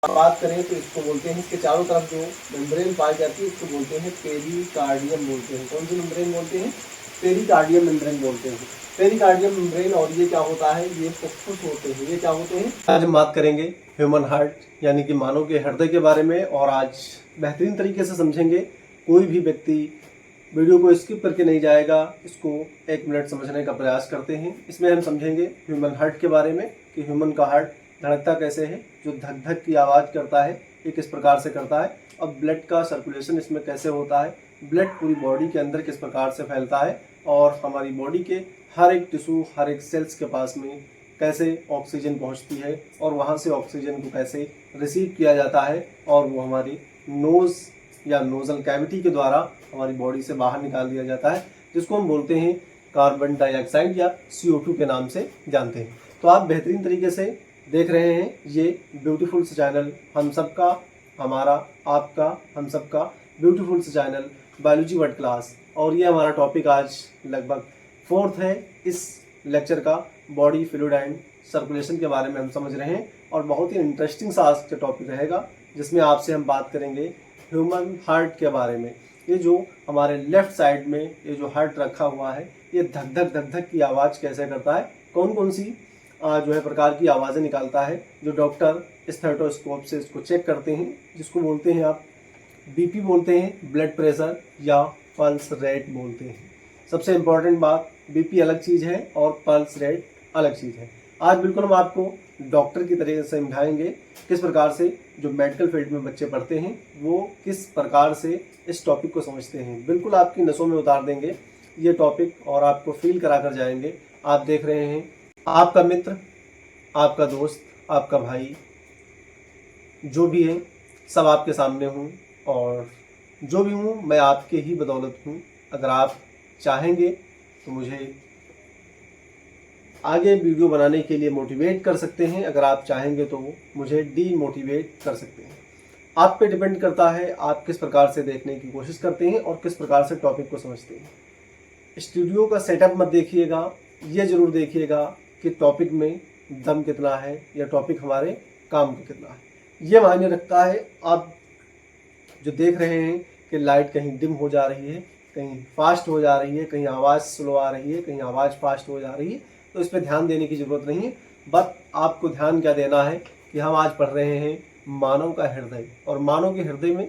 बात करें तो इसको बोलते हैं, इसके चारों तरफ जो मेम्ब्रेन पाई जाती है इसको बोलते हैं पेरिकार्डियम बोलते हैं। कौन सी मेम्ब्रेन बोलते हैं? पेरिकार्डियम मेम्ब्रेन बोलते हैं। Pericardium membrane. और ये क्या होता है? ये फुफ्फुस होते हैं। ये क्या होते हैं? आज हम बात करेंगे ह्यूमन हार्ट यानी कि मानव के हृदय के बारे में, और आज बेहतरीन तरीके से समझेंगे। कोई भी व्यक्ति वीडियो को स्किप करके नहीं जाएगा, इसको 1 मिनट समझने का प्रयास करते हैं। इसमें हम समझेंगे ह्यूमन हार्ट के बारे में कि ह्यूमन का हार्ट धड़कता कैसे है, जो धक धक की आवाज़ करता है ये किस प्रकार से करता है, और ब्लड का सर्कुलेशन इसमें कैसे होता है, ब्लड पूरी बॉडी के अंदर किस प्रकार से फैलता है, और हमारी बॉडी के हर एक टिश्यू, हर एक सेल्स के पास में कैसे ऑक्सीजन पहुंचती है, और वहां से ऑक्सीजन को कैसे रिसीव किया जाता है, और वो हमारी नोज़ या नोजल कैविटी के द्वारा हमारी बॉडी से बाहर निकाल दिया जाता है, जिसको हम बोलते हैं कार्बन डाइऑक्साइड या CO2 के नाम से जानते हैं। तो आप बेहतरीन तरीके से देख रहे हैं ये ब्यूटीफुल सा चैनल, हम सबका, हमारा, आपका, हम सबका ब्यूटीफुल सा चैनल बायोलॉजी वर्ड क्लास। और ये हमारा टॉपिक आज लगभग 4th है इस लेक्चर का। बॉडी फ्लूइड एंड सर्कुलेशन के बारे में हम समझ रहे हैं, और बहुत ही इंटरेस्टिंग सा आज का टॉपिक रहेगा, जिसमें आपसे हम बात करेंगे ह्यूमन हार्ट के बारे में। ये जो हमारे लेफ्ट साइड में ये जो हार्ट रखा हुआ है, ये धक धक धक धक की आवाज़ कैसे करता है, कौन कौन सी जो है प्रकार की आवाज़ें निकालता है, जो डॉक्टर स्टेथोस्कोप से इसको चेक करते हैं, जिसको बोलते हैं आप BP बोलते हैं, ब्लड प्रेशर या पल्स रेट बोलते हैं। सबसे इम्पॉर्टेंट बात, BP अलग चीज़ है और पल्स रेट अलग चीज़ है। आज बिल्कुल हम आपको डॉक्टर की तरीके से समझाएंगे किस प्रकार से जो मेडिकल फील्ड में बच्चे पढ़ते हैं वो किस प्रकार से इस टॉपिक को समझते हैं। बिल्कुल आपकी नसों में उतार देंगे ये टॉपिक, और आपको फील करा कर जाएंगे। आप देख रहे हैं आपका मित्र, आपका दोस्त, आपका भाई, जो भी है सब आपके सामने हूँ, और जो भी हूँ मैं आपके ही बदौलत हूँ। अगर आप चाहेंगे तो मुझे आगे वीडियो बनाने के लिए मोटिवेट कर सकते हैं, अगर आप चाहेंगे तो मुझे डीमोटिवेट कर सकते हैं। आप पे डिपेंड करता है आप किस प्रकार से देखने की कोशिश करते हैं और किस प्रकार से टॉपिक को समझते हैं। स्टूडियो का सेटअप मत देखिएगा, ये ज़रूर देखिएगा कि टॉपिक में दम कितना है या टॉपिक हमारे काम का कितना है। ये मायने रखता है। आप जो देख रहे हैं कि लाइट कहीं डिम हो जा रही है, कहीं फास्ट हो जा रही है, कहीं आवाज़ स्लो आ रही है, कहीं आवाज़ फास्ट हो जा रही है, तो इस पर ध्यान देने की ज़रूरत नहीं है। बट आपको ध्यान क्या देना है कि हम आज पढ़ रहे हैं मानव का हृदय, और मानव के हृदय में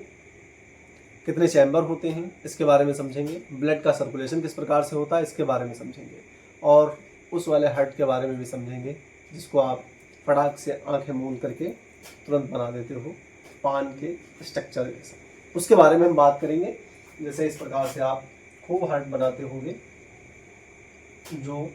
कितने चैम्बर होते हैं इसके बारे में समझेंगे, ब्लड का सर्कुलेशन किस प्रकार से होता है इसके बारे में समझेंगे, और उस वाले हार्ट के बारे में भी समझेंगे जिसको आप फटाक से आंखें मूंद करके तुरंत बना देते हो पान के स्ट्रक्चर जैसा। उसके बारे में हम बात करेंगे। जैसे इस प्रकार से आप खूब हार्ट बनाते होंगे जो,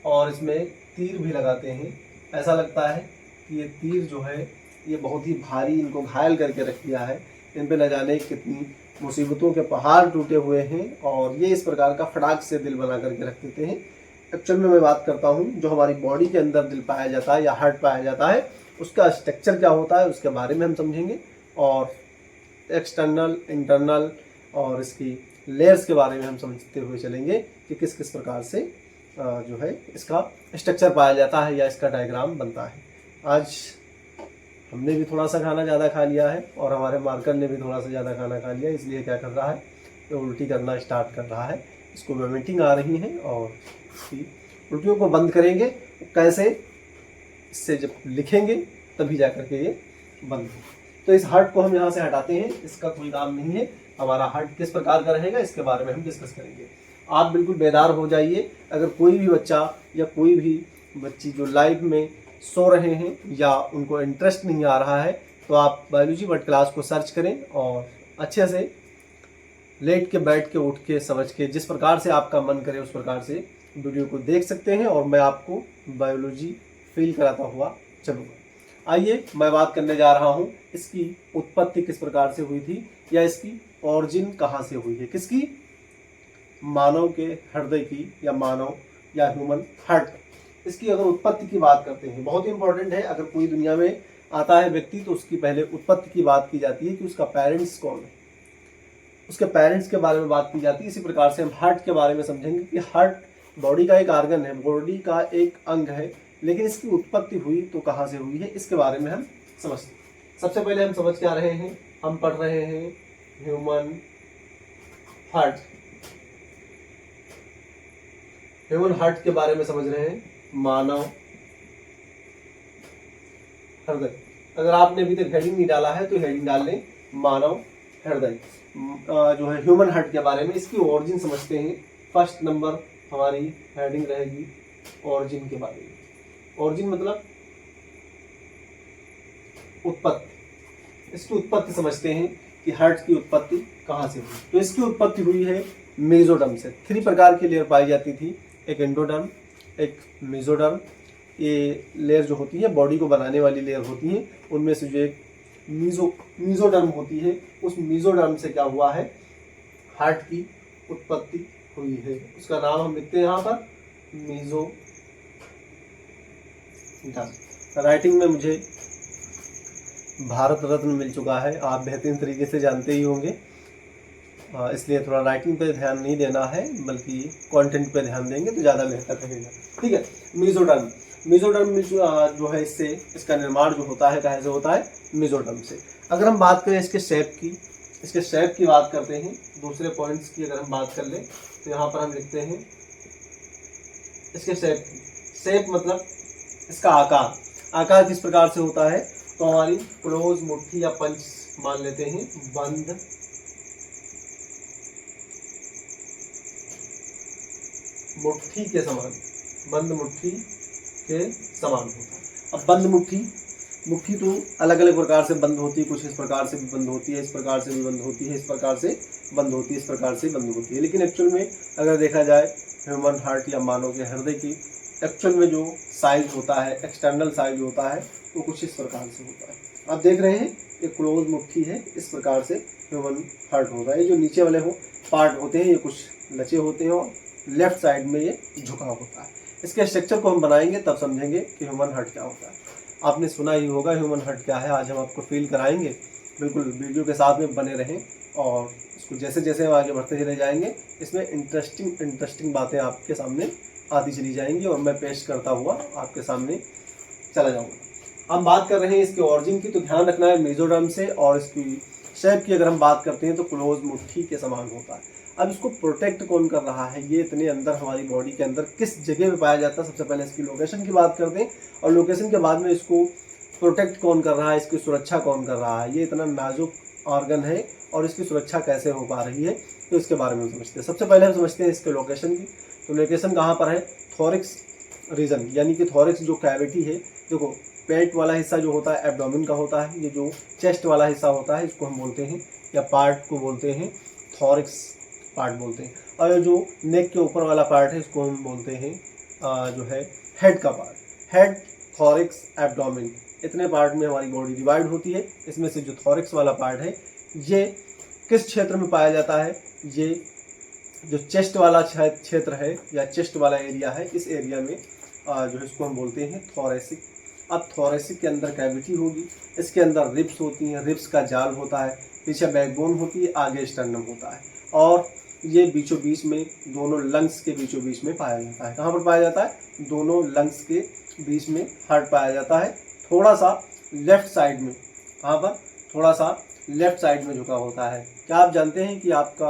और इसमें तीर भी लगाते हैं। ऐसा लगता है कि ये तीर जो है ये बहुत ही भारी, इनको घायल करके रख दिया है, इन पे न जाने कितनी मुसीबतों के पहाड़ टूटे हुए हैं, और ये इस प्रकार का फटाक से दिल बना करके रख देते हैं। एक्चुअल में मैं बात करता हूँ जो हमारी बॉडी के अंदर दिल पाया जाता है या हार्ट पाया जाता है, उसका स्ट्रक्चर क्या होता है उसके बारे में हम समझेंगे, और एक्सटर्नल, इंटरनल और इसकी लेयर्स के बारे में हम समझते हुए चलेंगे कि किस किस प्रकार से जो है इसका स्ट्रक्चर पाया जाता है या इसका डायग्राम बनता है। आज हमने भी थोड़ा सा खाना ज़्यादा खा लिया है, और हमारे मार्कर ने भी थोड़ा सा ज़्यादा खाना खा लिया, इसलिए क्या कर रहा है, ये उल्टी करना स्टार्ट कर रहा है। इसको वोमिटिंग आ रही है, और उल्टियों को बंद करेंगे कैसे, इससे जब लिखेंगे तभी जा करके ये बंद हो। तो इस हार्ट को हम यहाँ से हटाते हैं, इसका कोई काम नहीं है। हमारा हार्ट किस प्रकार का रहेगा इसके बारे में हम डिस्कस करेंगे। आप बिल्कुल बेदार हो जाइए। अगर कोई भी बच्चा या कोई भी बच्ची जो लाइव में सो रहे हैं या उनको इंटरेस्ट नहीं आ रहा है, तो आप बायोलॉजी वर्ड क्लास को सर्च करें, और अच्छे से लेट के, बैठ के, उठ के, समझ के, जिस प्रकार से आपका मन करे उस प्रकार से वीडियो को देख सकते हैं, और मैं आपको बायोलॉजी फील कराता हुआ चलूँगा। आइए मैं बात करने जा रहा हूँ इसकी उत्पत्ति किस प्रकार से हुई थी, या इसकी ऑरिजिन कहाँ से हुई है, किसकी, मानव के हृदय की, या मानव या ह्यूमन हार्ट। इसकी अगर उत्पत्ति की बात करते हैं, बहुत ही इंपॉर्टेंट है। अगर कोई दुनिया में आता है व्यक्ति तो उसकी पहले उत्पत्ति की बात की जाती है कि उसका पेरेंट्स कौन है, उसके पेरेंट्स के बारे में बात की जाती है। इसी प्रकार से हम हार्ट के बारे में समझेंगे कि हार्ट बॉडी का एक आर्गन है, बॉडी का एक अंग है, लेकिन इसकी उत्पत्ति हुई तो कहाँ से हुई है इसके बारे में हम समझते हैं। सबसे पहले हम समझ के आ रहे हैं, हम पढ़ रहे हैं ह्यूमन हार्ट। ह्यूमन हार्ट के बारे में समझ रहे हैं, मानव हृदय। अगर आपने अभी तक हेडिंग नहीं डाला है तो हेडिंग डाल लें, मानव हृदय जो है ह्यूमन हार्ट के बारे में। इसकी ओरिजिन समझते हैं। फर्स्ट नंबर हमारी हेडिंग रहेगी ओरिजिन के बारे में। ओरिजिन मतलब उत्पत्ति। इसकी उत्पत्ति समझते हैं कि हार्ट की उत्पत्ति कहाँ से हुई। तो इसकी उत्पत्ति हुई है मेसोडर्म से। 3 प्रकार की लेयर पाई जाती थी, एक एंडोडर्म, एक मेसोडर्म। ये लेयर जो होती है बॉडी को बनाने वाली लेयर होती है, उनमें से जो एक मीजोडर्म होती है, उस मीजोडर्म से क्या हुआ है, हार्ट की उत्पत्ति हुई है। उसका नाम हम लिखते हैं यहाँ पर मीजोडर्म। राइटिंग में मुझे भारत रत्न मिल चुका है, आप बेहतरीन तरीके से जानते ही होंगे, इसलिए थोड़ा राइटिंग पे ध्यान नहीं देना है बल्कि कंटेंट पे ध्यान देंगे तो ज़्यादा बेहतर रहेगा। ठीक है, मीजोडर्म। मीजोडर्म में जो है इससे इसका निर्माण जो होता है कहाँ से होता है, मीजोडर्म से। अगर हम बात करें इसके शेप की बात करते हैं, दूसरे पॉइंट्स की अगर हम बात कर लें तो यहाँ पर हम लिखते हैं इसके शेप मतलब इसका आकार किस प्रकार से होता है। तो हमारी क्लोज मुट्ठी या पंच मान लेते हैं, बंद मुट्ठी के समान, बंद मुट्ठी के समान होता है। अब बंद मुट्ठी तो अलग अलग प्रकार से बंद होती है, कुछ इस प्रकार से भी बंद होती है, इस प्रकार से भी बंद होती है, इस प्रकार से बंद होती है, इस प्रकार से बंद होती है। लेकिन एक्चुअल में अगर देखा जाए ह्यूमन हार्ट या मानव के हृदय की एक्चुअल में जो साइज होता है, एक्सटर्नल साइज होता है, वो कुछ इस प्रकार से होता है। आप देख रहे हैं ये क्लोज मुट्ठी है, इस प्रकार से ह्यूमन हार्ट होता है। ये जो नीचे वाले पार्ट होते हैं ये कुछ लचे होते हैं और लेफ्ट साइड में ये झुका होता है। इसके स्ट्रक्चर को हम बनाएंगे तब समझेंगे कि ह्यूमन हार्ट क्या होता है। आपने सुना ही होगा ह्यूमन हार्ट क्या है, आज हम आपको फील कराएंगे। बिल्कुल वीडियो के साथ में बने रहें और इसको जैसे जैसे हम आगे बढ़ते चले जाएंगे इसमें इंटरेस्टिंग बातें आपके सामने आती चली जाएंगी और मैं पेश करता हुआ आपके सामने चला जाऊँगा। हम बात कर रहे हैं इसके ऑरिजिन की, तो ध्यान रखना है मेसोडर्म से। और इसकी शेप की अगर हम बात करते हैं तो क्लोज मुट्ठी के समान होता है। अब इसको प्रोटेक्ट कौन कर रहा है, ये इतने अंदर हमारी बॉडी के अंदर किस जगह पे पाया जाता है। सबसे पहले इसकी लोकेशन की बात करते हैं और लोकेशन के बाद में इसको प्रोटेक्ट कौन कर रहा है, इसकी सुरक्षा कौन कर रहा है। ये इतना नाजुक ऑर्गन है और इसकी सुरक्षा कैसे हो पा रही है, तो इसके बारे में समझते हैं। सबसे पहले हम समझते हैं इसके लोकेशन की। तो लोकेशन कहाँ पर है, थोरिक्स रीजन, यानी कि थोरिक्स जो कैविटी है। देखो पेट वाला हिस्सा जो होता है एब्डोमेन का होता है, ये जो चेस्ट वाला हिस्सा होता है इसको हम बोलते हैं या पार्ट को बोलते हैं थोरिक्स पार्ट बोलते हैं। और जो नेक के ऊपर वाला पार्ट है इसको हम बोलते हैं जो है हेड का पार्ट। हेड, थोरिक्स, एब्डोमेन, इतने पार्ट में हमारी बॉडी डिवाइड होती है। इसमें से जो थोरिक्स वाला पार्ट है ये किस क्षेत्र में पाया जाता है, ये जो चेस्ट वाला क्षेत्र है या चेस्ट वाला एरिया है, इस एरिया में जो है इसको हम बोलते हैं थोरेसिक। अब थोरेसिक के अंदर कैविटी होगी, इसके अंदर रिब्स होती हैं, रिब्स का जाल होता है, पीछे बैकबोन होती है, आगे स्टर्नम होता है और ये बीचों बीच में दोनों लंग्स के बीचों बीच में पाया जाता है। कहाँ पर पाया जाता है, दोनों लंग्स के बीच में हार्ट पाया जाता है। थोड़ा सा लेफ्ट साइड में, कहाँ पर, थोड़ा सा लेफ्ट साइड में झुका होता है। क्या आप जानते हैं कि आपका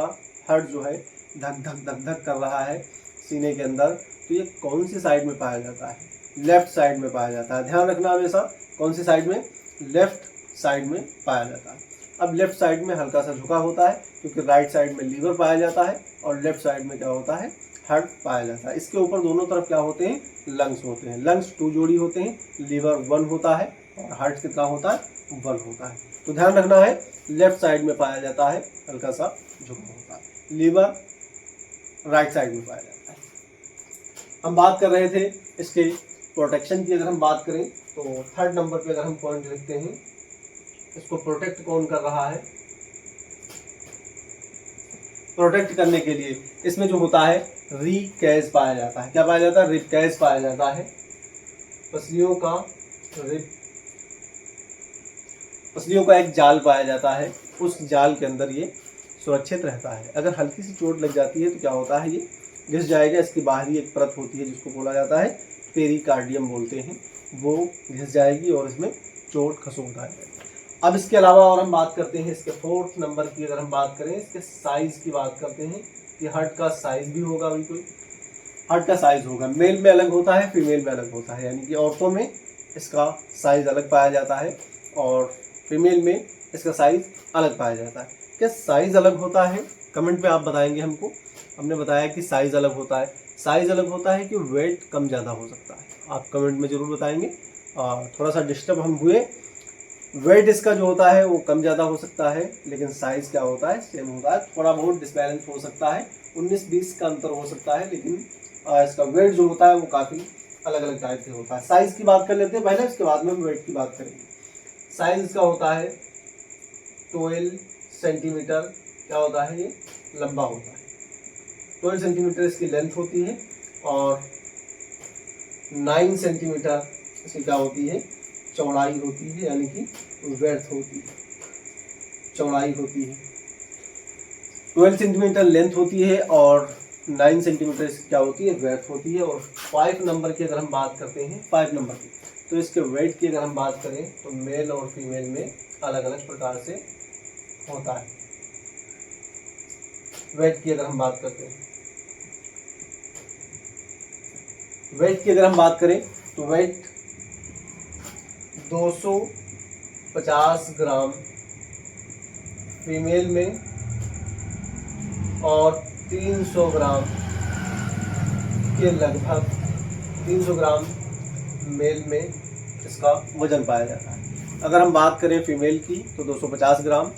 हार्ट जो है धक धक धक धक कर रहा है सीने के अंदर, तो ये कौन सी साइड में पाया जाता है, लेफ्ट साइड में पाया जाता है। ध्यान रखना हमेशा, कौन सी साइड में, लेफ्ट साइड में पाया जाता है। अब लेफ्ट साइड में हल्का सा झुका होता है क्योंकि राइट साइड में लीवर पाया जाता है और लेफ्ट साइड में क्या होता है, हार्ट पाया जाता है। इसके ऊपर दोनों तरफ क्या होते हैं, लंग्स होते हैं। लंग्स 2 जोड़ी होते हैं, लीवर 1 होता है और हार्ट कितना होता है, 1 होता है। तो ध्यान रखना है लेफ्ट साइड में पाया जाता है, हल्का सा झुका होता है। लीवर राइट साइड में पाया जाता है। हम बात कर रहे थे इसके प्रोटेक्शन की। अगर हम बात करें तो 3rd नंबर पे अगर हम पॉइंट लिखते हैं, इसको प्रोटेक्ट कौन कर रहा है, प्रोटेक्ट करने के लिए इसमें जो होता है रिब कैज पाया जाता है। क्या पाया जाता है, रिब कैज पाया जाता है। पसलियों का एक जाल पाया जाता है, उस जाल के अंदर ये सुरक्षित रहता है। अगर हल्की सी चोट लग जाती है तो क्या होता है, ये घिस जाएगा। इसकी बाहरी एक परत होती है जिसको बोला जाता है पेरिकार्डियम बोलते हैं, वो घिस जाएगी और इसमें चोट खसोट आ जाएगी। अब इसके अलावा और हम बात करते हैं इसके 4th नंबर की। अगर हम बात करें इसके साइज की बात करते हैं कि हार्ट का साइज भी होगा, बिल्कुल हार्ट का साइज होगा। मेल में अलग होता है, फीमेल में अलग होता है, यानी कि औरतों में इसका साइज अलग पाया जाता है और फीमेल में इसका साइज अलग पाया जाता है। क्या साइज अलग होता है? कमेंट पे आप बताएंगे हमको। हमने बताया कि साइज अलग होता है। साइज अलग होता है कि वेट कम ज़्यादा हो सकता है, आप कमेंट में ज़रूर बताएंगे। थोड़ा सा डिस्टर्ब हम हुए। वेट इसका जो होता है वो कम ज़्यादा हो सकता है, लेकिन साइज़ क्या होता है? सेम होता है। थोड़ा बहुत डिसबैलेंस हो सकता है, 19-20 का अंतर हो सकता है, लेकिन इसका वेट जो होता है वो काफ़ी अलग अलग टाइप से होता है। साइज़ की बात कर लेते हैं पहले, उसके बाद में हम वेट की बात करेंगे। साइज़ इसका होता है 12 सेंटीमीटर। क्या होता है? ये लंबा होता है। 12 सेंटीमीटर इसकी लेंथ होती है और 9 सेंटीमीटर इसकी क्या होती है? चौड़ाई होती है, यानी कि वेड्थ होती है, चौड़ाई होती है। 12 सेंटीमीटर लेंथ होती है और 9 सेंटीमीटर इसकी क्या होती है? वेड्थ होती है। और 5 नंबर की अगर हम बात करते हैं, 5 नंबर की, तो इसके वेट की अगर हम बात करें तो मेल और फीमेल में अलग अलग प्रकार से होता है। वेट की अगर हम बात करते हैं, वेट की अगर हम बात करें तो वेट 250 ग्राम फीमेल में और 300 ग्राम के लगभग 300 ग्राम मेल में इसका वजन पाया जाता है। अगर हम बात करें फीमेल की तो 250 ग्राम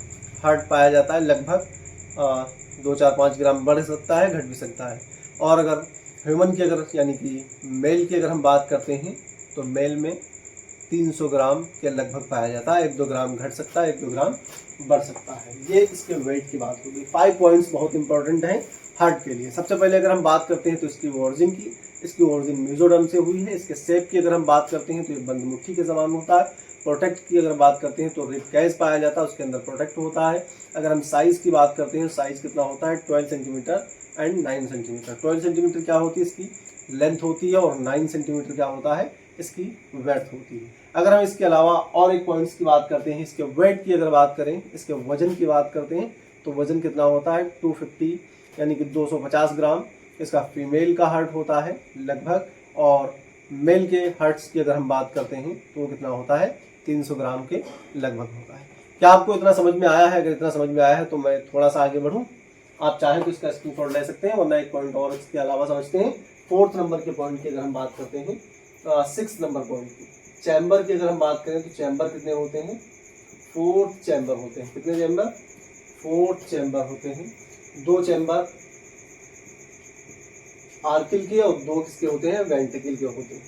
हार्ट पाया जाता है, लगभग 2-4-5 ग्राम बढ़ सकता है, घट भी सकता है। और अगर ह्यूमन की अगर यानी कि मेल की अगर हम बात करते हैं तो मेल में 300 ग्राम के लगभग पाया जाता है। 1-2 ग्राम घट सकता है, 1-2 ग्राम बढ़ सकता है। ये इसके वेट की बात होगी। 5 पॉइंट्स बहुत इंपॉर्टेंट हैं हार्ट के लिए। सबसे पहले अगर हम बात करते हैं तो इसकी ओरिजिन की, इसकी ओरिजिन मेसोडर्म से हुई है। इसके शेप की अगर हम बात करते हैं तो ये बंद मुट्ठी के समान होता है। प्रोटेक्ट की अगर बात करते हैं तो रिब कैज पाया जाता है, उसके अंदर प्रोटेक्ट होता है। अगर हम साइज़ की बात करते हैं, साइज़ कितना होता है? 12 सेंटीमीटर एंड 9 सेंटीमीटर। 12 सेंटीमीटर क्या होती है? इसकी लेंथ होती है और 9 सेंटीमीटर क्या होता है? इसकी वेड्थ होती है। अगर हम इसके अलावा और एक पॉइंट्स की बात करते हैं, इसके वेट की अगर बात करें, इसके वजन की बात करते हैं तो वजन कितना होता है? 250 यानी कि 250 ग्राम इसका फीमेल का हार्ट होता है लगभग। और मेल के हार्ट्स की अगर हम बात करते हैं तो वो कितना होता है? 300 ग्राम के लगभग होता है। क्या आपको इतना समझ में आया है? अगर इतना समझ में आया है तो मैं थोड़ा सा आगे बढ़ूँ। आप चाहें तो इसका स्क्रीनशॉट ले सकते हैं, वरना एक पॉइंट और इसके अलावा समझते हैं। 4th नंबर के पॉइंट की अगर हम बात करते हैं, 6th नंबर पॉइंट की, चैम्बर की अगर हम बात करें तो चैम्बर कितने होते हैं? 4 चैम्बर होते हैं। कितने चैम्बर? 4 चैम्बर होते हैं। 2 चैम्बर आर्किल के और 2 किसके होते हैं? वेंट्रिकल के होते हैं।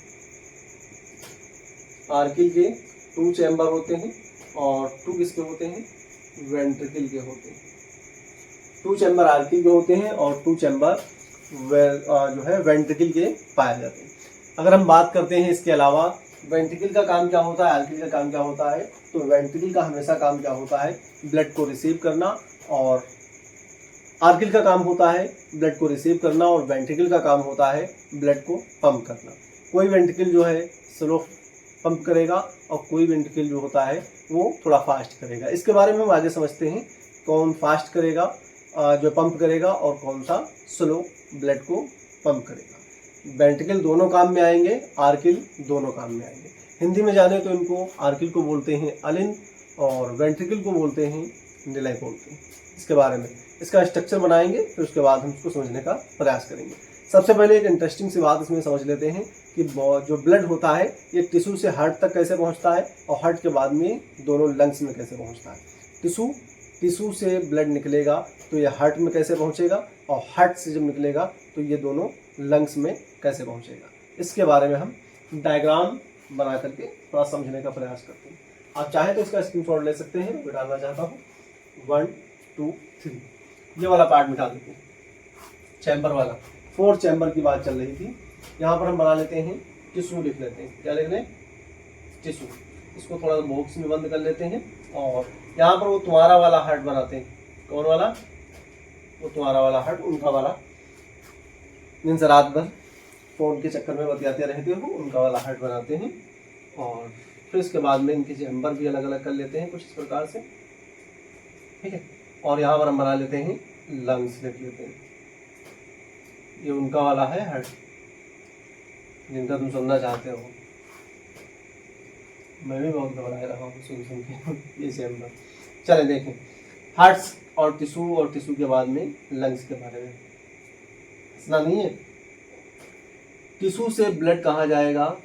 आर्किल के 2 चैम्बर होते हैं और 2 किसके होते हैं? वेंट्रिकल के होते हैं। 2 चैम्बर आर्किल के होते हैं और 2 चैम्बर जो है वेंट्रिकल के पाए जाते हैं। अगर हम बात करते हैं इसके अलावा वेंट्रिकल का काम क्या होता है, आर्किल का काम क्या होता है, तो वेंट्रिकल का हमेशा काम क्या होता है? ब्लड को रिसीव करना। और आर्किल का काम होता है ब्लड को रिसीव करना और वेंट्रिकल का काम होता है ब्लड को पंप करना। कोई वेंट्रिकल जो है स्लो पंप करेगा और कोई वेंट्रिकल जो होता है वो थोड़ा फास्ट करेगा। इसके बारे में हम आगे समझते हैं, कौन फास्ट करेगा जो पंप करेगा और कौन सा स्लो ब्लड को पंप करेगा। वेंट्रिकल दोनों काम में आएंगे, आर्किल दोनों काम में आएंगे। हिंदी में जाने तो इनको आर्किल को बोलते हैं अलिन और वेंट्रिकल को बोलते हैं निलय बोलते हैं। इसके बारे में इसका स्ट्रक्चर बनाएंगे, फिर उसके बाद हम इसको समझने का प्रयास करेंगे। सबसे पहले एक इंटरेस्टिंग सी बात इसमें समझ लेते हैं कि जो ब्लड होता है ये टिश्यू से हार्ट तक कैसे पहुंचता है और हार्ट के बाद में दोनों लंग्स में कैसे पहुंचता है। टिश्यू से ब्लड निकलेगा तो ये हार्ट में कैसे पहुंचेगा और हार्ट से जब निकलेगा तो ये दोनों लंग्स में कैसे पहुंचेगा। इसके बारे में हम डायग्राम बना करके थोड़ा समझने का प्रयास करते हैं। आप चाहें तो इसका स्क्रीनशॉट ले सकते हैं, मैं डालना चाहता हूँ। 1 2 3 ये वाला पार्ट मिटा देते हैं, चैम्बर वाला। 4 चैम्बर की बात चल रही थी। यहाँ पर हम बना लेते हैं टिश्यू, लिख लेते हैं। क्या लिख लें? टिश्यू। इसको थोड़ा बॉक्स में बंद कर लेते हैं और यहाँ पर वो तुम्हारा वाला हार्ट बनाते हैं। कौन वाला? वो तुम्हारा वाला हार्ट, उनका वाला, मीन्स रात भर फोन के चक्कर में बतियाते रहते हो, उनका वाला हार्ट बनाते हैं। और फिर उसके बाद में इनके चैम्बर भी अलग अलग कर लेते हैं कुछ इस प्रकार से, ठीक है। और यहाँ पर हम बना लेते हैं लंग्स लिख लेते हैं। ये उनका वाला है हार्ट जिनका तुम सुनना चाहते हो, मैं भी बहुत घबरा रहा हूँ सुन के ये चैम्बर। चले देखें हार्ट्स और टिश्यू के बाद में लंग्स के बारे में। हंसना नहीं है। टिश्यू से ब्लड कहाँ जाएगा,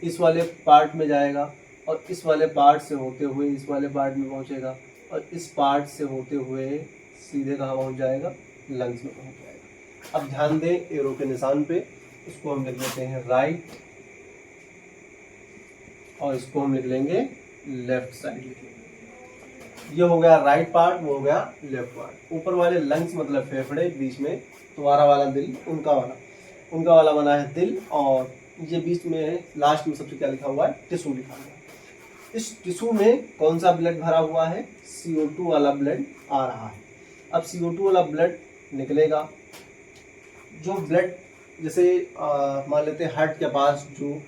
इस वाले पार्ट में जाएगा और इस वाले पार्ट से होते हुए इस वाले पार्ट में पहुँचेगा और इस पार्ट से होते हुए सीधे कहाँ पहुँच जाएगा, लंग्स में पहुँच जाएगा। अब ध्यान दें एरो के निशान पे, इसको हम लिख लेते हैं राइट और इसको हम लिख लेंगे लेफ्ट साइड लिख लेंगे। ये हो गया राइट पार्ट, वो हो गया लेफ्ट पार्ट। ऊपर वाले लंग्स मतलब फेफड़े, बीच में तुम्हारा वाला दिल, उनका वाला बना है दिल, और ये बीच में लास्ट में सबसे क्या लिखा हुआ है, टिश्यू लिखा हुआ है। इस टिश्यू में कौन सा ब्लड भरा हुआ है, CO2 वाला ब्लड आ रहा है। अब CO2 वाला ब्लड निकलेगा, जो ब्लड जैसे मान लेते हैं हार्ट के पास जो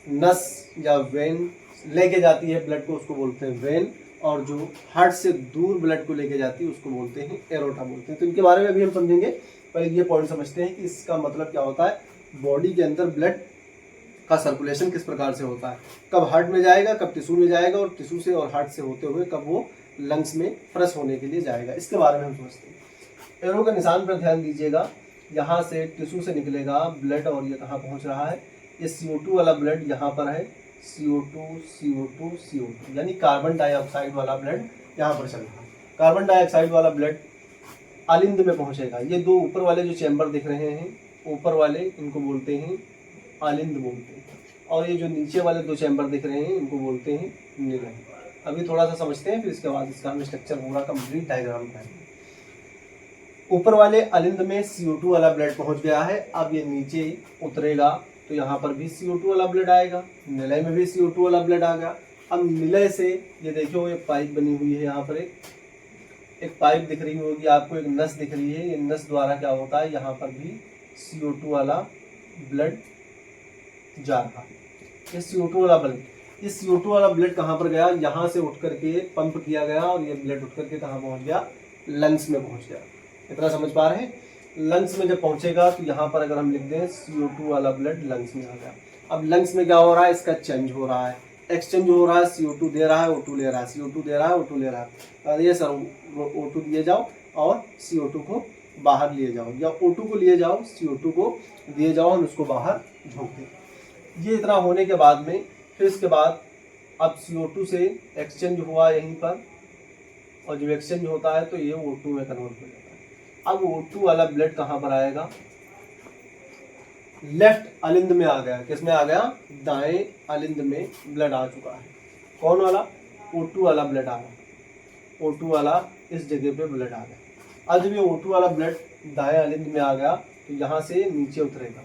नस या वेन लेके जाती है ब्लड को, उसको बोलते हैं वेन, और जो हार्ट से दूर ब्लड को लेके जाती है उसको बोलते हैं एरोटा बोलते हैं। तो इनके बारे में अभी हम समझेंगे, पहले ये पॉइंट समझते हैं कि इसका मतलब क्या होता है, बॉडी के अंदर ब्लड का सर्कुलेशन किस प्रकार से होता है, कब हार्ट में जाएगा, कब टिश्यू में जाएगा, और टिश्यू से और हार्ट से होते हुए कब वो लंग्स में फ्रेश होने के लिए जाएगा, इसके बारे में हम समझते हैं। एरो के निशान पर ध्यान दीजिएगा, यहाँ से टिश्यू से निकलेगा ब्लड और ये कहाँ पहुँच रहा है, ये CO2 वाला ब्लड यहाँ पर है, CO2 यानी कार्बन डाइऑक्साइड वाला ब्लड यहाँ पर चल रहा है। कार्बन डाइऑक्साइड वाला ब्लड अलिंद में पहुँचेगा। ये दो ऊपर वाले जो चैम्बर दिख रहे हैं, ऊपर वाले इनको बोलते हैं अलिंद बोलते हैं, और ये जो नीचे वाले दो चैम्बर दिख रहे हैं इनको बोलते हैं निलय। अभी थोड़ा सा समझते हैं, फिर इसके बाद इसका हम स्ट्रक्चर पूरा कंप्लीट डायग्राम करेंगे। ऊपर वाले अलिंद में CO2 वाला ब्लड पहुंच गया है। अब ये नीचे उतरेगा तो यहाँ पर भी CO2 वाला ब्लड आएगा, निलय में भी CO2 वाला ब्लड आ गया। अब निलय से ये देखो ये पाइप बनी हुई है, यहाँ पर एक पाइप दिख रही होगी आपको, एक नस दिख रही है, ये नस द्वारा क्या होता है, यहाँ पर भी CO2 वाला ब्लड जा रहा है। ये CO2 वाला ब्लड, ये CO2 वाला ब्लड कहाँ पर गया, यहाँ से उठ करके पंप किया गया और ये ब्लड उठ करके कहाँ पहुँच गया, लंग्स में पहुँच गया। इतना समझ पा रहे हैं। लंग्स में जब पहुँचेगा तो यहाँ पर अगर हम लिख दें CO2 वाला ब्लड लंग्स में आ गया। अब लंग्स में क्या हो रहा है, इसका चेंज हो रहा है, एक्सचेंज हो रहा है, CO2 दे रहा है, O2 ले रहा है, CO2 दे रहा है, O2 ले रहा है। ये सर O2 दिए जाओ और CO2 को बाहर लिए जाओ, या O2 को लिए जाओ, CO2 को दिए जाओ, हम उसको बाहर झोंक दें। ये इतना होने के बाद में फिर इसके बाद अब CO2 से एक्सचेंज हुआ यहीं पर, और जब एक्सचेंज होता है तो ये O2 में कन्वर्ट हो जाता है। अब O2 वाला ब्लड कहाँ पर आएगा, लेफ्ट अलिंद में आ गया। किस में आ गया, दाएं अलिंद में ब्लड आ चुका है। कौन वाला, O2 वाला ब्लड आ गया। O2 वाला इस जगह पे ब्लड आ गया। अब जब ये O2 वाला ब्लड दाएं अलिंद में आ गया तो यहाँ से नीचे उतरेगा,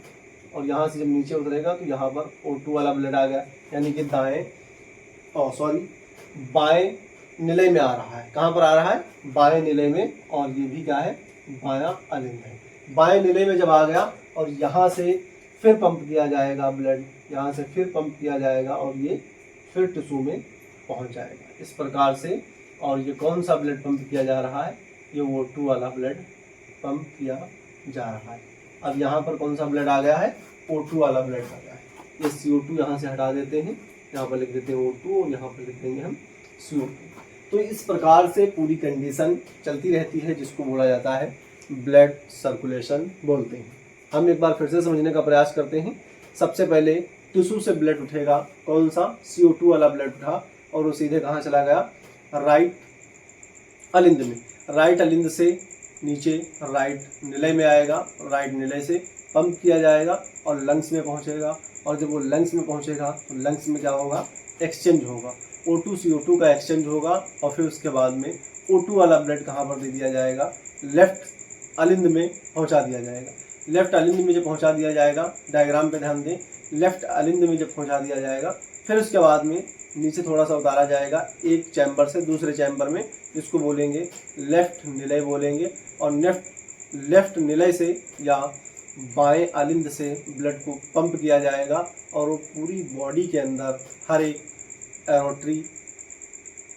और यहाँ से जब नीचे उतरेगा तो यहाँ पर O2 वाला ब्लड आ गया, यानी कि बाएं निलय में आ रहा है। कहाँ पर आ रहा है, बाएं निलय में, और ये भी क्या है, बायां अलिंद है। बाएं निलय में जब आ गया और यहाँ से फिर पंप किया जाएगा ब्लड, यहाँ से फिर पंप किया जाएगा और ये फिर टिश्यू में पहुँच जाएगा इस प्रकार से। और ये कौन सा ब्लड पंप किया जा रहा है, ये O2 वाला ब्लड पंप किया जा रहा है। अब यहाँ पर कौन सा ब्लड आ गया है, O2 वाला ब्लड आ गया है। ये CO2 यहाँ से हटा देते हैं, यहाँ पर लिख देते हैं O2 और यहाँ पर लिख देंगे हम CO2। तो इस प्रकार से पूरी कंडीशन चलती रहती है, जिसको बोला जाता है ब्लड सर्कुलेशन बोलते हैं। हम एक बार फिर से समझने का प्रयास करते हैं। सबसे पहले टिश्यू से ब्लड उठेगा, कौन सा, CO2 वाला ब्लड उठा, और वो सीधे कहाँ चला गया, राइट अलिंद में। राइट अलिंद से नीचे राइट निलय में आएगा, राइट निलय से पंप किया जाएगा और लंग्स में पहुँचेगा। और जब वो लंग्स में पहुँचेगा तो लंग्स में क्या होगा, एक्सचेंज होगा, O2 CO2 का एक्सचेंज होगा। और फिर उसके बाद में O2 वाला ब्लड कहाँ पर दे दिया जाएगा, लेफ्ट अलिंद में पहुँचा दिया जाएगा। लेफ्ट अलिंद में जब पहुँचा दिया जाएगा, डायग्राम पे ध्यान दें, लेफ्ट अलिंद में जब पहुँचा दिया जाएगा, फिर उसके बाद में नीचे थोड़ा सा उतारा जाएगा एक चैम्बर से दूसरे चैम्बर में, जिसको बोलेंगे लेफ्ट निलय बोलेंगे। और लेफ्ट निलय से या बाएं आलिंद से ब्लड को पंप किया जाएगा और वो पूरी बॉडी के अंदर हर एक एरोटरी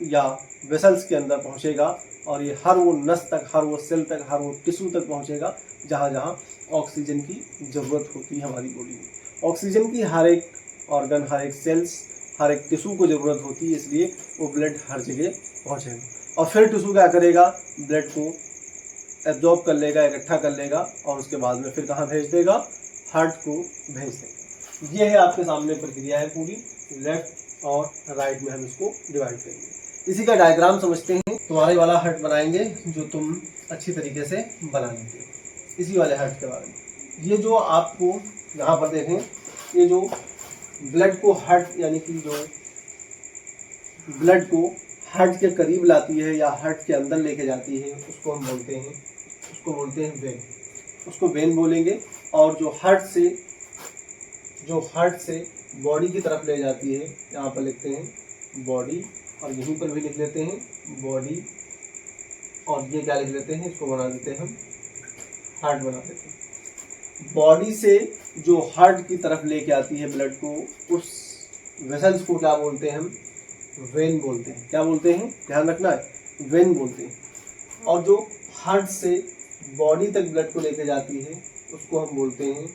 या वेसल्स के अंदर पहुंचेगा और ये हर वो नस तक, हर वो सेल तक, हर वो टिश्यू तक पहुंचेगा जहाँ जहाँ ऑक्सीजन की ज़रूरत होती है हमारी बॉडी में। ऑक्सीजन की हर एक ऑर्गन, हर एक सेल्स, हर एक टिश्यू को ज़रूरत होती है, इसलिए वो ब्लड हर जगह पहुंचेगा। और फिर टिश्यू क्या करेगा, ब्लड को एब्जॉर्ब कर लेगा, इकट्ठा कर लेगा और उसके बाद में फिर कहाँ भेज देगा, हार्ट को भेज देगा। ये है आपके सामने प्रक्रिया है पूरी, लेफ्ट और राइट में हम इसको डिवाइड करेंगे। इसी का डायग्राम समझते हैं। तुम्हारे वाला हार्ट बनाएंगे जो तुम अच्छी तरीके से बना लेते हो, इसी वाले हार्ट के बारे में। ये जो आपको यहाँ पर देखें, ये जो ब्लड को हार्ट यानी कि जो ब्लड को हार्ट के करीब लाती है या हार्ट के अंदर लेके जाती है, उसको हम बोलते हैं वेन। उसको वेन बोलेंगे। और जो हार्ट से बॉडी की तरफ ले जाती है, यहाँ पर लिखते हैं बॉडी और यहीं पर भी लिख लेते हैं बॉडी और ये क्या लिख लेते हैं, इसको बना देते हैं हम हार्ट बना देते हैं। बॉडी से जो हार्ट की तरफ लेके आती है ब्लड को, उस वेसल्स को क्या बोलते हैं हम, वेन बोलते हैं। क्या बोलते हैं, ध्यान रखना है, वेन बोलते हैं। और जो हार्ट से बॉडी तक ब्लड को लेके जाती है उसको हम बोलते हैं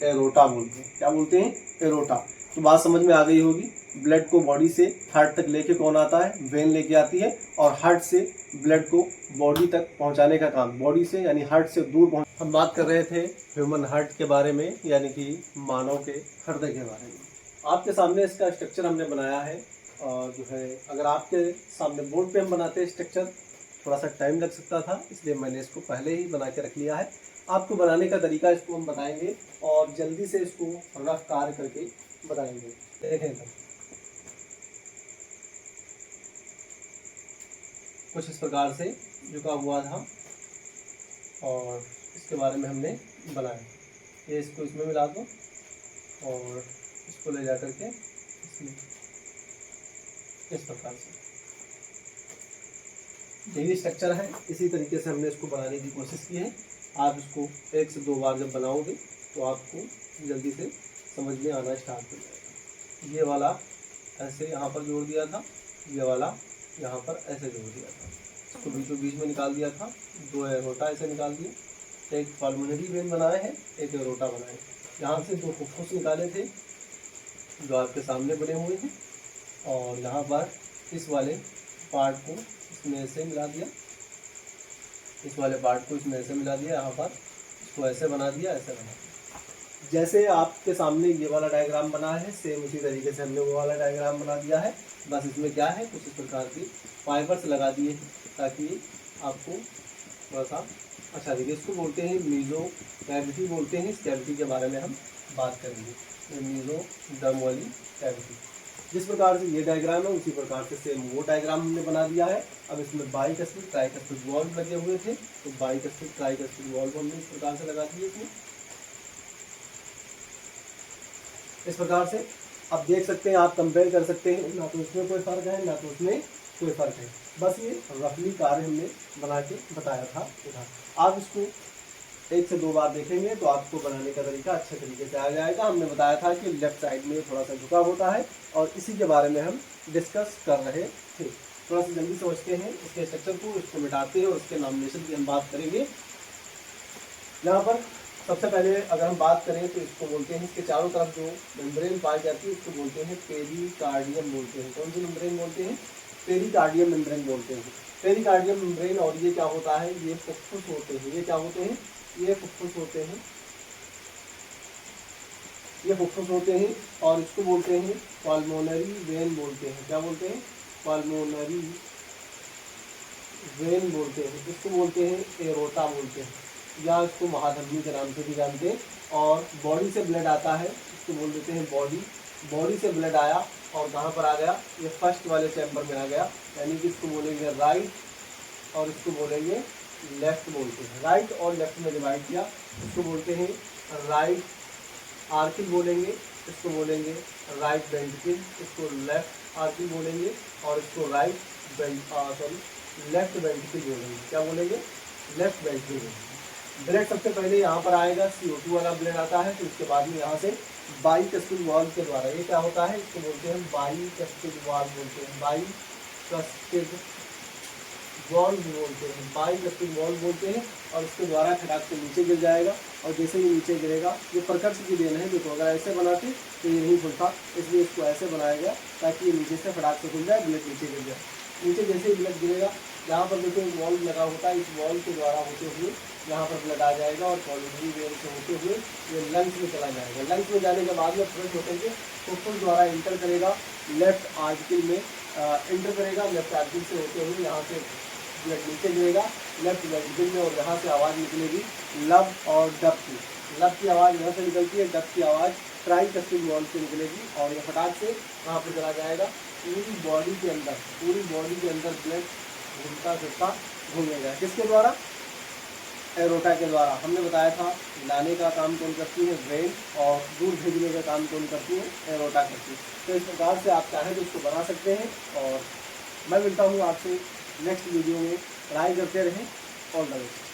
एरोटा बोलते हैं। क्या बोलते हैं, एरोटा। तो बात समझ में आ गई होगी। ब्लड को बॉडी से हार्ट तक लेके कौन आता है, वेन लेके आती है। और हार्ट से ब्लड को बॉडी तक पहुंचाने का काम, बॉडी से यानी हार्ट से दूर पहुंच। हम बात कर रहे थे ह्यूमन हार्ट के बारे में, यानी कि मानव के हृदय के बारे में। आपके सामने इसका स्ट्रक्चर हमने बनाया है। और जो है, अगर आपके सामने बोर्ड पे हम बनाते स्ट्रक्चर, थोड़ा सा टाइम लग सकता था, इसलिए मैंने इसको पहले ही बना के रख लिया है। आपको बनाने का तरीका इसको हम बताएंगे और जल्दी से इसको रफ कार्य करके बताएंगे। देखें तो कुछ इस प्रकार से झुका हुआ था और इसके बारे में हमने बनाया। ये इसको इसमें मिला दो और इसको ले जा करके इसमें इस प्रकार से, यही स्ट्रक्चर है। इसी तरीके से हमने इसको बनाने की कोशिश की है। आप इसको 1 से 2 बार जब बनाओगे तो आपको जल्दी से समझ में आना स्टार्ट हो जाएगा। ये वाला ऐसे यहाँ पर जोड़ दिया था, ये वाला यहाँ पर ऐसे जोड़ दिया था, इसको बीचों बीच में निकाल दिया था। 2 एरोटा ऐसे निकाल दिए, एक पल्मोनरी वेन बनाए हैं, एक एरोटा बनाए। यहाँ से 2 फुफ्फुस निकाले थे जो आपके सामने बने हुए हैं। और यहाँ पर इस वाले पार्ट को इसमें ऐसे मिला दिया, इस वाले पार्ट को इसमें ऐसे मिला दिया, यहाँ पर इसको ऐसे बना दिया, ऐसे बना दिया। जैसे आपके सामने ये वाला डायग्राम बना है, सेम उसी तरीके से हमने वो वाला डायग्राम बना दिया है। बस इसमें क्या है, कुछ इस प्रकार की फाइबर्स लगा दिए ताकि आपको थोड़ा सा अच्छा दिखे। इसको बोलते हैं मीजो कैविटी बोलते हैं। इस कैविटी के बारे में हम बात करेंगे, मीजो डर्म वाली कैविटी। जिस प्रकार से ये डायग्राम है उसी प्रकार से सेम वो डायग्राम हमने बना दिया है। अब इसमें बाइकस्पिड ट्राइकस्पिड वॉल्व लगे हुए थे, तो बाइकस्पिड ट्राइकस्पिड वॉल्व हमने इस प्रकार से लगा दिए इसमें, इस प्रकार से। अब देख सकते हैं, आप कंपेयर कर सकते हैं, ना तो इसमें कोई फर्क है ना तो उसमें कोई फर्क है। बस ये रफली कार्य हमने बना के बताया था इधर। आप इसको 1 से 2 बार देखेंगे तो आपको बनाने का तरीका अच्छे तरीके से आ जाएगा। हमने बताया था कि लेफ्ट साइड में थोड़ा सा झुका होता है और इसी के बारे में हम डिस्कस कर रहे थे। थोड़ा सा जल्दी समझते हैं इसके स्ट्रक्चर को, इसको मिटाते हैं और उसके नॉमिनेशन की हम बात करेंगे। यहाँ पर सबसे पहले अगर हम बात करें तो इसको बोलते हैं, इसके चारों तरफ जो मेम्ब्रेन पाई जाती है उसको बोलते हैं पेरिकार्डियम बोलते हैं। कौन सी मेम्ब्रेन बोलते हैं, पेरिकार्डियम मेम्ब्रेन बोलते हैं। Pericardium membrane. और ये क्या होता है, ये फुफ्फुस होते हैं। ये क्या होते हैं, ये फुफ्फुस होते हैं, ये फुफ्फुस होते हैं। और इसको बोलते हैं पल्मोनरी वेन बोलते हैं। क्या बोलते हैं, पल्मोनरी वेन बोलते हैं। इसको बोलते हैं एरोटा बोलते हैं, या इसको महाधमनी के नाम से भी जानते हैं। और बॉडी से ब्लड आता है, इसको बोल देते हैं बॉडी। बॉडी से ब्लड आया और कहाँ पर आ गया, ये फर्स्ट वाले चैम्बर में आ गया, यानी कि इसको बोलेंगे राइट और इसको बोलेंगे लेफ्ट बोलते हैं। राइट और लेफ्ट में डिवाइड किया, इसको बोलते हैं राइट आर्किल बोलेंगे, इसको बोलेंगे राइट वेंट्रिकल, इसको लेफ्ट आर्किल बोलेंगे और इसको लेफ्ट वेंट्रिकल बोलेंगे। क्या बोलेंगे, लेफ्ट वेंट्रिकल बोलेंगे। ब्लड सबसे पहले यहाँ पर आएगा, CO2 वाला ब्लड आता है, फिर उसके बाद में यहाँ से बाईकस्पिड वाल्व के द्वारा, ये क्या होता है, इसको बोलते हैं बाईकस्पिड वाल्व बोलते हैं, बाईकस्पिड वाल्व बोलते हैं, बाईकस्पिड वाल्व बोलते हैं। और इसके द्वारा खटाक से नीचे गिर जाएगा, और जैसे ही नीचे गिरेगा, ये प्रकर्ष की देन है, देखो अगर ऐसे बनाते तो ये नहीं खुलता, इसलिए इसको ऐसे बनाया गया ताकि ये नीचे से फटाक से खुल जाए, ब्लड नीचे गिर जाए। नीचे जैसे ही ब्लड गिरेगा, यहाँ पर देखो एक वॉल्व लगा होता है, इस वॉल्व के द्वारा होते हुए यहाँ पर ब्लड आ जाएगा और पॉलिमरी वेन से होते हुए ये लंग्स में चला जाएगा। लंग्स में जाने के बाद में फ्रेश होकर के फुफ्फुस द्वारा इंटर करेगा, लेफ्ट आर्टिकल में इंटर करेगा, लेफ्ट आर्टिकल से होते हुए यहाँ से ब्लड नीचे गिरेगा लेफ्ट वेंट्रिकल में, और यहाँ से आवाज़ निकलेगी लब और डब की। लब की आवाज़ यहाँ से निकलती है, डब की आवाज़ ट्राइकस्पिड वाल्व से निकलेगी, और ये फटाक से वहाँ पर चला जाएगा। पूरी बॉडी के अंदर ब्लड घूमता फिरता घूमेगा, किसके द्वारा, एरोटा के द्वारा। हमने बताया था लाने का काम कौन करती है, ब्रेन, और दूर भेजने का काम कौन करती है, एरोटा करती है। तो इस प्रकार से आप चाहें तो इसको बना सकते हैं, और मैं मिलता हूँ आपसे नेक्स्ट वीडियो में। ट्राई करते रहें। All the best.